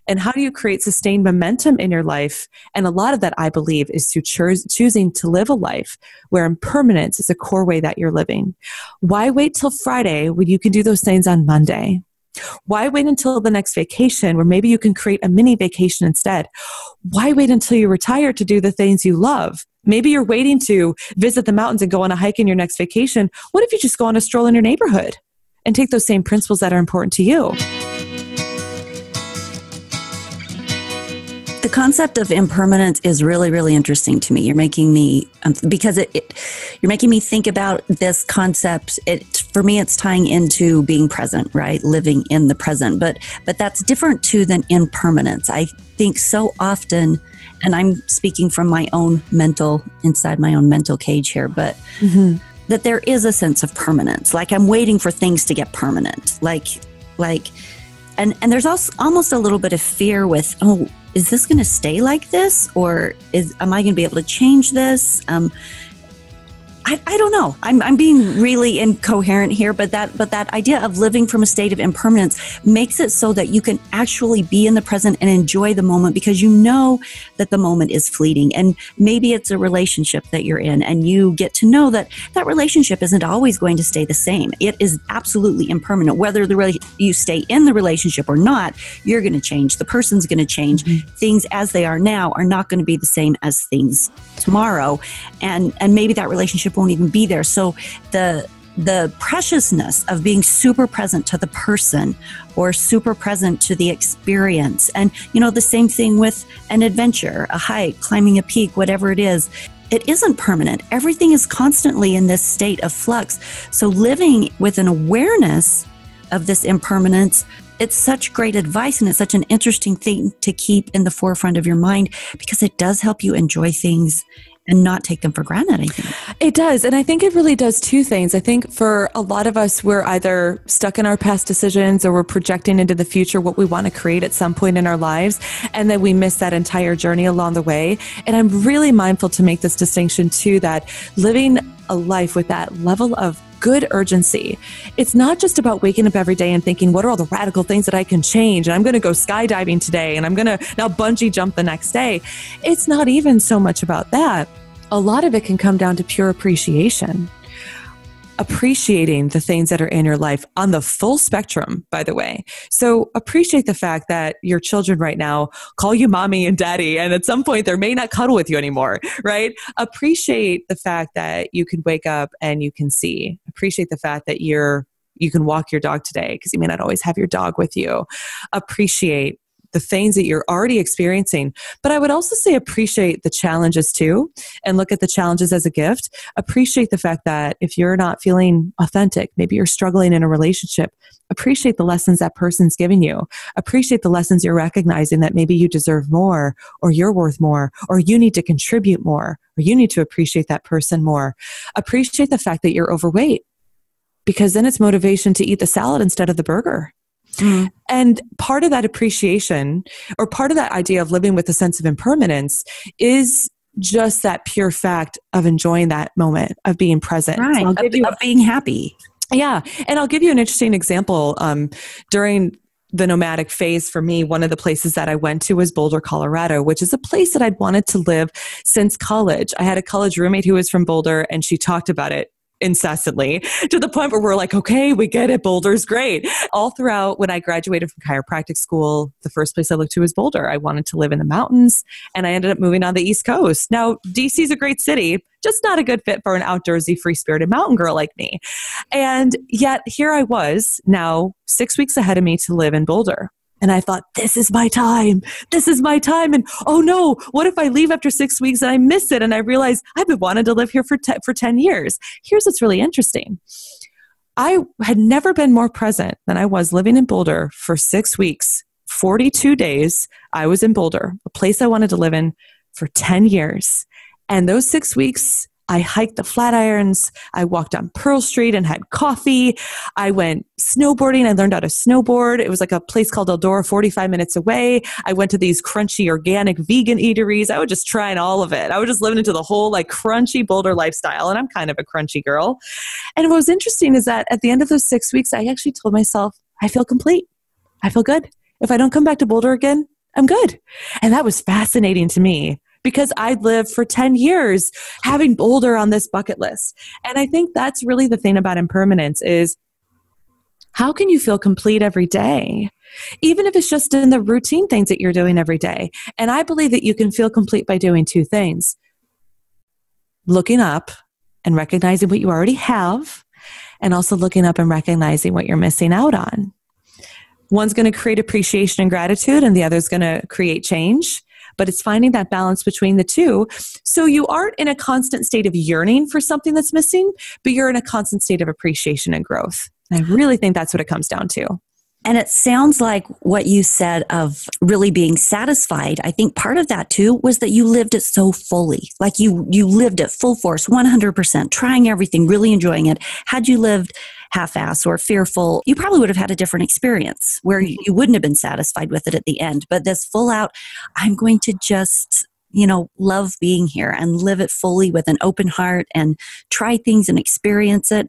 and how do you create sustained momentum in your life? And a lot of that, I believe, is through choosing to live a life where impermanence is a core way that you're living. Why wait till Friday when you can do those things on Monday? Why wait until the next vacation where maybe you can create a mini vacation instead? Why wait until you retire to do the things you love? Maybe you're waiting to visit the mountains and go on a hike in your next vacation. What if you just go on a stroll in your neighborhood and take those same principles that are important to you? The concept of impermanence is really, really interesting to me. You're making me, because you're making me think about this concept. For me, it's tying into being present, right? Living in the present. But that's different too than impermanence. I think so often, and I'm speaking from my own inside my own mental cage here, but that there is a sense of permanence. Like I'm waiting for things to get permanent. And there's also almost a little bit of fear with, oh, is this going to stay like this? Or am I going to be able to change this? I don't know. I'm being really incoherent here, but that idea of living from a state of impermanence makes it so that you can actually be in the present and enjoy the moment, because you know that the moment is fleeting. And maybe it's a relationship that you're in, and you get to know that that relationship isn't always going to stay the same. It is absolutely impermanent. Whether you stay in the relationship or not, you're going to change. The person's going to change. Mm-hmm. Things as they are now are not going to be the same as things tomorrow. And maybe that relationship won't even be there. So the preciousness of being super present to the person or super present to the experience. And, the same thing with an adventure, a hike, climbing a peak, whatever it is. It isn't permanent. Everything is constantly in this state of flux. So living with an awareness of this impermanence, it's such great advice, and it's such an interesting thing to keep in the forefront of your mind, because it does help you enjoy things and not take them for granted, I think. It does. And I think it really does two things. I think for a lot of us, we're either stuck in our past decisions or we're projecting into the future what we want to create at some point in our lives. And then we miss that entire journey along the way. And I'm really mindful to make this distinction too, that living a life with that level of good urgency. It's not just about waking up every day and thinking, what are all the radical things that I can change? And I'm going to go skydiving today, and I'm going to now bungee jump the next day. It's not even so much about that. A lot of it can come down to pure appreciation. Appreciating the things that are in your life on the full spectrum, by the way. So appreciate the fact that your children right now call you mommy and daddy, and at some point they may not cuddle with you anymore, right? Appreciate the fact that you can wake up and you can see. Appreciate the fact that you can walk your dog today, because you may not always have your dog with you. Appreciate the things that you're already experiencing. But I would also say appreciate the challenges too, and look at the challenges as a gift. Appreciate the fact that if you're not feeling authentic, maybe you're struggling in a relationship, appreciate the lessons that person's giving you. Appreciate the lessons you're recognizing that maybe you deserve more, or you're worth more, or you need to contribute more, or you need to appreciate that person more. Appreciate the fact that you're overweight, because then it's motivation to eat the salad instead of the burger. Mm. And part of that appreciation, or part of that idea of living with a sense of impermanence, is just that pure fact of enjoying that moment, of being present. Right. So of being happy. Yeah. And I'll give you an interesting example. During the nomadic phase for me, one of the places that I went to was Boulder, Colorado, which is a place that I'd wanted to live since college. I had a college roommate who was from Boulder, and she talked about it incessantly, to the point where we're like, okay, we get it. Boulder's great. All throughout when I graduated from chiropractic school, the first place I looked to was Boulder. I wanted to live in the mountains, and I ended up moving on the East Coast. Now, DC's a great city, just not a good fit for an outdoorsy, free-spirited mountain girl like me. And yet here I was, now 6 weeks ahead of me, to live in Boulder. And I thought, this is my time. This is my time. And oh no, what if I leave after 6 weeks and I miss it? And I realize I've been wanting to live here for 10 years. Here's what's really interesting. I had never been more present than I was living in Boulder for 6 weeks, 42 days. I was in Boulder, a place I wanted to live in for 10 years. And those 6 weeks, I hiked the Flatirons. I walked on Pearl Street and had coffee. I went snowboarding. I learned how to snowboard. It was like a place called Eldora, 45 minutes away. I went to these crunchy, organic, vegan eateries. I was just trying all of it. I was just living into the whole like crunchy Boulder lifestyle. And I'm kind of a crunchy girl. And what was interesting is that at the end of those 6 weeks, I actually told myself, I feel complete. I feel good. If I don't come back to Boulder again, I'm good. And that was fascinating to me, because I'd lived for 10 years having Boulder on this bucket list. And I think that's really the thing about impermanence is, how can you feel complete every day? Even if it's just in the routine things that you're doing every day. And I believe that you can feel complete by doing two things: looking up and recognizing what you already have, and also looking up and recognizing what you're missing out on. One's going to create appreciation and gratitude, and the other's going to create change. But it's finding that balance between the two. So you aren't in a constant state of yearning for something that's missing, but you're in a constant state of appreciation and growth. And I really think that's what it comes down to. And it sounds like what you said of really being satisfied. I think part of that too was that you lived it so fully. Like you lived it full force, 100%, trying everything, really enjoying it. Had you lived half-ass or fearful, you probably would have had a different experience where you wouldn't have been satisfied with it at the end. But this full out, I'm going to just, love being here and live it fully with an open heart and try things and experience it.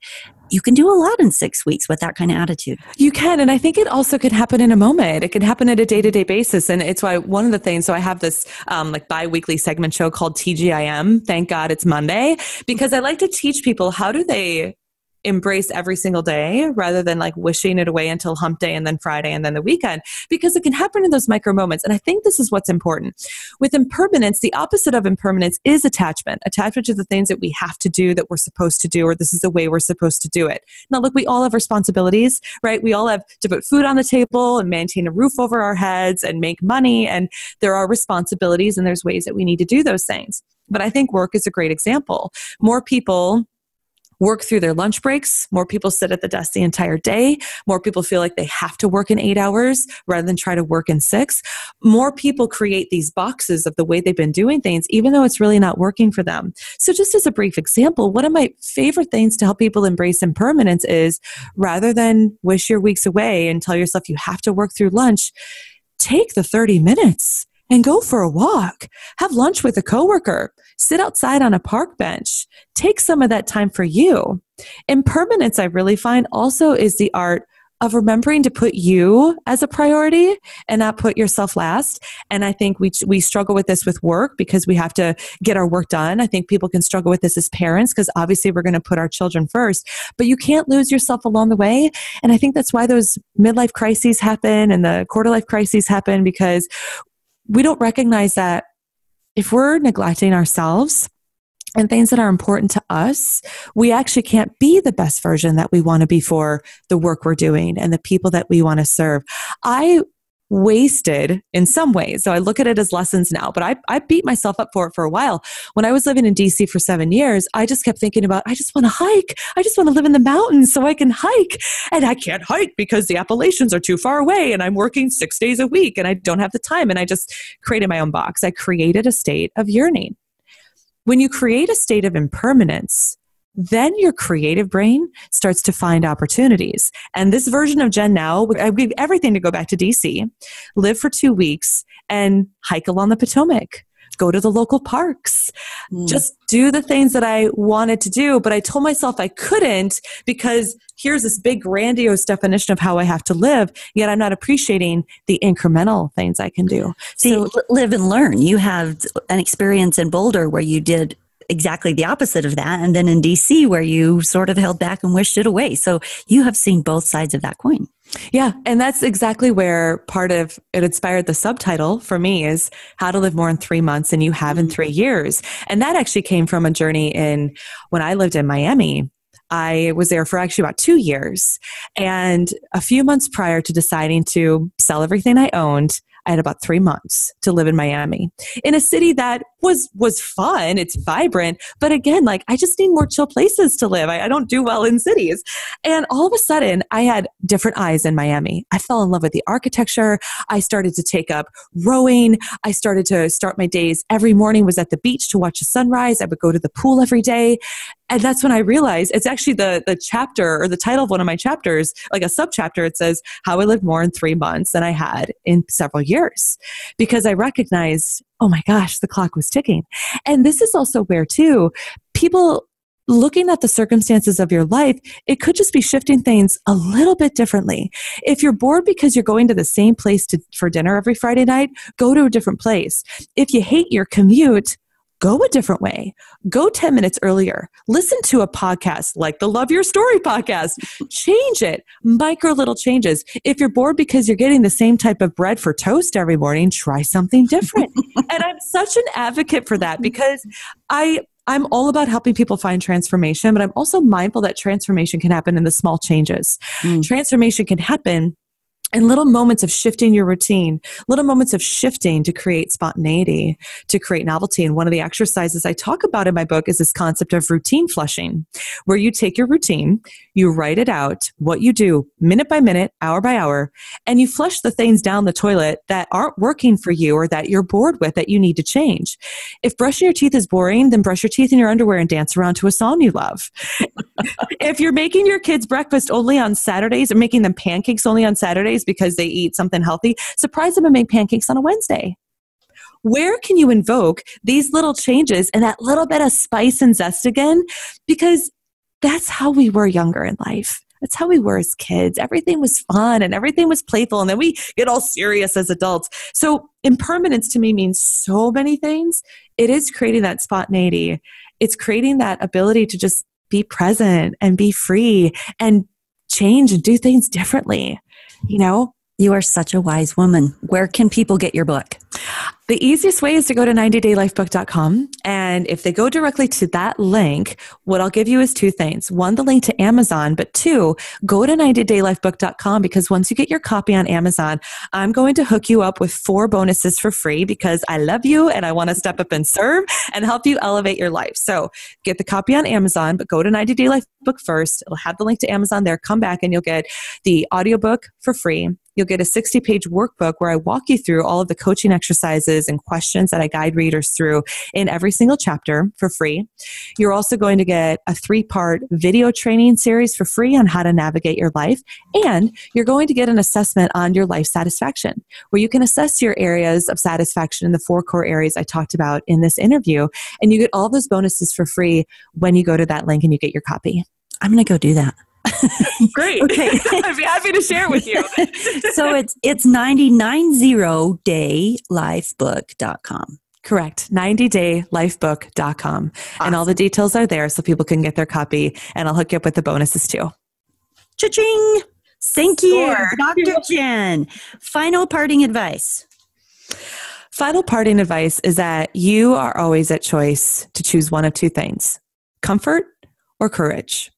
You can do a lot in 6 weeks with that kind of attitude. You can. And I think it also could happen in a moment. It can happen at a day-to-day basis. And it's why one of the things, so I have this bi-weekly segment show called TGIM. Thank God it's Monday, because I like to teach people how do they embrace every single day rather than like wishing it away until hump day and then Friday and then the weekend, because it can happen in those micro moments. And I think this is what's important. With impermanence, the opposite of impermanence is attachment to the things that we have to do, that we're supposed to do, or this is the way we're supposed to do it. Now, look, we all have responsibilities, right? We all have to put food on the table and maintain a roof over our heads and make money. And there are responsibilities and there's ways that we need to do those things. But I think work is a great example. More people work through their lunch breaks. More people sit at the desk the entire day. More people feel like they have to work in 8 hours rather than try to work in 6. More people create these boxes of the way they've been doing things, even though it's really not working for them. So just as a brief example, one of my favorite things to help people embrace impermanence is, rather than wish your weeks away and tell yourself you have to work through lunch, take the 30 minutes and go for a walk. Have lunch with a coworker. Sit outside on a park bench. Take some of that time for you. Impermanence, I really find, also is the art of remembering to put you as a priority and not put yourself last. And I think we struggle with this with work because we have to get our work done. I think people can struggle with this as parents because obviously we're going to put our children first, but you can't lose yourself along the way. And I think that's why those midlife crises happen and the quarter life crises happen, because we don't recognize that if we're neglecting ourselves and things that are important to us, we actually can't be the best version that we want to be for the work we're doing and the people that we want to serve. I wasted in some ways. So I look at it as lessons now, but I beat myself up for it for a while. When I was living in DC for 7 years, I just kept thinking about, I just want to hike. I just want to live in the mountains so I can hike. And I can't hike because the Appalachians are too far away and I'm working 6 days a week and I don't have the time. And I just created my own box. I created a state of yearning. When you create a state of impermanence, then your creative brain starts to find opportunities. And this version of Jen now, I would give everything to go back to DC, live for 2 weeks and hike along the Potomac, go to the local parks, just do the things that I wanted to do. But I told myself I couldn't because here's this big grandiose definition of how I have to live, yet I'm not appreciating the incremental things I can do. So live and learn. You have an experience in Boulder where you did exactly the opposite of that. And then in DC where you sort of held back and wished it away. So you have seen both sides of that coin. Yeah. And that's exactly where part of it inspired the subtitle for me is How to Live More in 3 Months Than You Have in 3 Years. And that actually came from a journey in when I lived in Miami. I was there for actually about 2 years. And a few months prior to deciding to sell everything I owned, I had about 3 months to live in Miami in a city that was fun. It's vibrant. But again, like I just need more chill places to live. I don't do well in cities. And all of a sudden I had different eyes in Miami. I fell in love with the architecture. I started to take up rowing. I started to start my days every morning was at the beach to watch the sunrise. I would go to the pool every day. And that's when I realized it's actually the chapter or the title of one of my chapters, like a subchapter. It says how I lived more in 3 months than I had in several years, because I recognized, oh my gosh, the clock was ticking. And this is also where too, people looking at the circumstances of your life, it could just be shifting things a little bit differently. If you're bored because you're going to the same place for dinner every Friday night, go to a different place. If you hate your commute, go a different way. Go 10 minutes earlier. Listen to a podcast like the Love Your Story podcast. Change it. Micro little changes. If you're bored because you're getting the same type of bread for toast every morning, try something different. And I'm such an advocate for that because I'm all about helping people find transformation, but I'm also mindful that transformation can happen in the small changes. Transformation can happen And little moments of shifting your routine, little moments of shifting to create spontaneity, to create novelty. And one of the exercises I talk about in my book is this concept of routine flushing, where you take your routine, you write it out, what you do minute by minute, hour by hour, and you flush the things down the toilet that aren't working for you or that you're bored with that you need to change. If brushing your teeth is boring, then brush your teeth in your underwear and dance around to a song you love. If you're making your kids breakfast only on Saturdays or making them pancakes only on Saturdays because they eat something healthy, surprise them and make pancakes on a Wednesday. Where can you invoke these little changes and that little bit of spice and zest again? Because that's how we were younger in life. That's how we were as kids. Everything was fun and everything was playful, and then we get all serious as adults. So impermanence to me means so many things. It is creating that spontaneity. It's creating that ability to just be present and be free and change and do things differently. You know, you are such a wise woman. Where can people get your book? The easiest way is to go to 90daylifebook.com. And if they go directly to that link, what I'll give you is two things. One, the link to Amazon, but two, go to 90daylifebook.com, because once you get your copy on Amazon, I'm going to hook you up with 4 bonuses for free because I love you and I want to step up and serve and help you elevate your life. So get the copy on Amazon, but go to 90 Day Life Book first. It'll have the link to Amazon there. Come back and you'll get the audiobook for free. You'll get a 60-page workbook where I walk you through all of the coaching exercises and questions that I guide readers through in every single chapter for free. You're also going to get a 3-part video training series for free on how to navigate your life. And you're going to get an assessment on your life satisfaction, where you can assess your areas of satisfaction in the 4 core areas I talked about in this interview. And you get all those bonuses for free when you go to that link and you get your copy. I'm going to go do that. Great. Okay. I'd be happy to share it with you. So it's 90daylifebook.com. Correct. 90daylifebook.com. Awesome. And all the details are there so people can get their copy, and I'll hook you up with the bonuses too. Cha-ching! Thank you, Sure. Dr. Jen. Final parting advice. Final parting advice is that you are always at choice to choose one of 2 things: comfort or courage.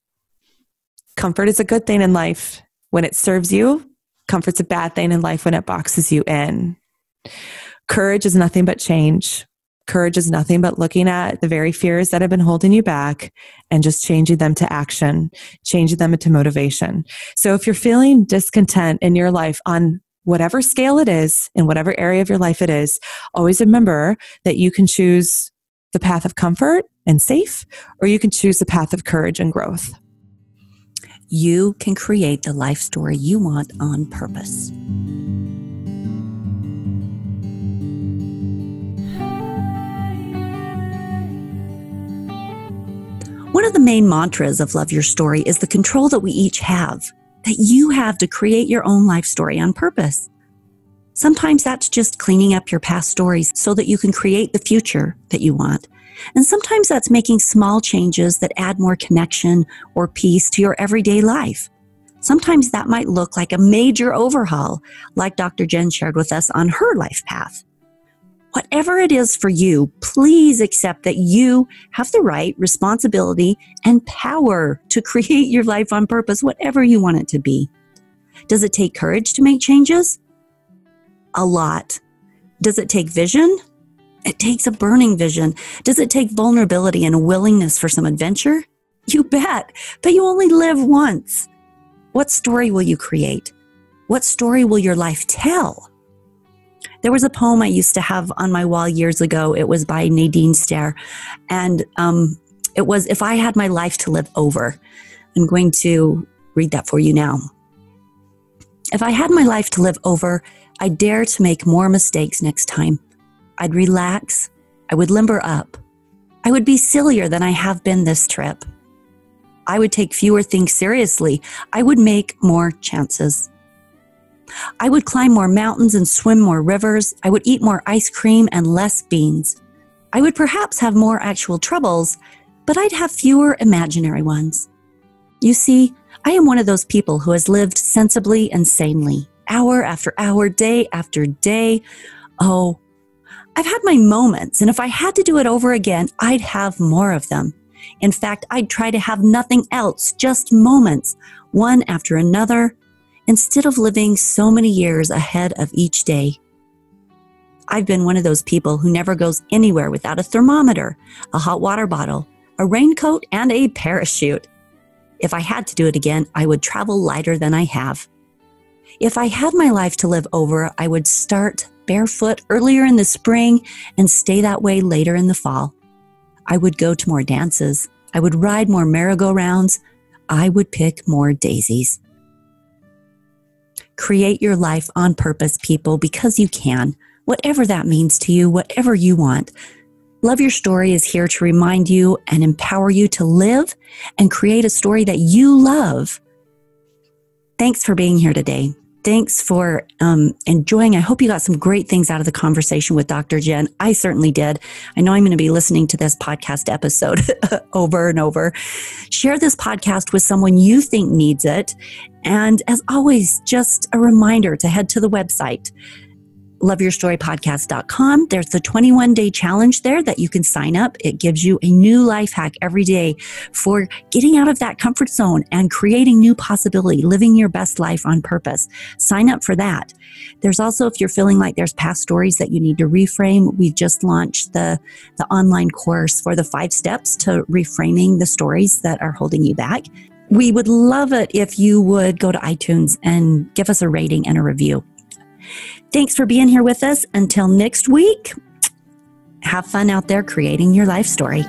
Comfort is a good thing in life when it serves you. Comfort's a bad thing in life when it boxes you in. Courage is nothing but change. Courage is nothing but looking at the very fears that have been holding you back and just changing them to action, changing them into motivation. So if you're feeling discontent in your life on whatever scale it is, in whatever area of your life it is, always remember that you can choose the path of comfort and safe, or you can choose the path of courage and growth. You can create the life story you want on purpose. One of the main mantras of Love Your Story is the control that we each have, that you have to create your own life story on purpose. Sometimes that's just cleaning up your past stories so that you can create the future that you want. And sometimes that's making small changes that add more connection or peace to your everyday life. Sometimes that might look like a major overhaul, like Dr. Jen shared with us on her life path. Whatever it is for you, please accept that you have the right, responsibility, and power to create your life on purpose, whatever you want it to be. Does it take courage to make changes? A lot. Does it take vision? It takes a burning vision. Does it take vulnerability and a willingness for some adventure? You bet, but you only live once. What story will you create? What story will your life tell? There was a poem I used to have on my wall years ago. It was by Nadine Stair, and it was, "If I had my life to live over." I'm going to read that for you now. If I had my life to live over, I'd dare to make more mistakes next time. I'd relax. I would limber up. I would be sillier than I have been this trip. I would take fewer things seriously. I would make more chances. I would climb more mountains and swim more rivers. I would eat more ice cream and less beans. I would perhaps have more actual troubles, but I'd have fewer imaginary ones. You see, I am one of those people who has lived sensibly and sanely, hour after hour, day after day. Oh, I've had my moments, and if I had to do it over again, I'd have more of them. In fact, I'd try to have nothing else, just moments, one after another. instead of living so many years ahead of each day. I've been one of those people who never goes anywhere without a thermometer, a hot water bottle, a raincoat, and a parachute. If I had to do it again, I would travel lighter than I have. If I had my life to live over, I would start barefoot earlier in the spring and stay that way later in the fall. I would go to more dances. I would ride more merry-go-rounds. I would pick more daisies. Create your life on purpose, people, because you can. Whatever that means to you, whatever you want. Love Your Story is here to remind you and empower you to live and create a story that you love. Thanks for being here today. Thanks for enjoying. I hope you got some great things out of the conversation with Dr. Jen. I certainly did. I know I'm going to be listening to this podcast episode over and over. Share this podcast with someone you think needs it. And as always, just a reminder to head to the website, loveyourstorypodcast.com. There's the 21-day challenge there that you can sign up. It gives you a new life hack every day for getting out of that comfort zone and creating new possibility, living your best life on purpose. Sign up for that. There's also, if you're feeling like there's past stories that you need to reframe, we've just launched the online course for the 5 steps to reframing the stories that are holding you back. We would love it if you would go to iTunes and give us a rating and a review. Thanks for being here with us. Until next week, have fun out there creating your life story.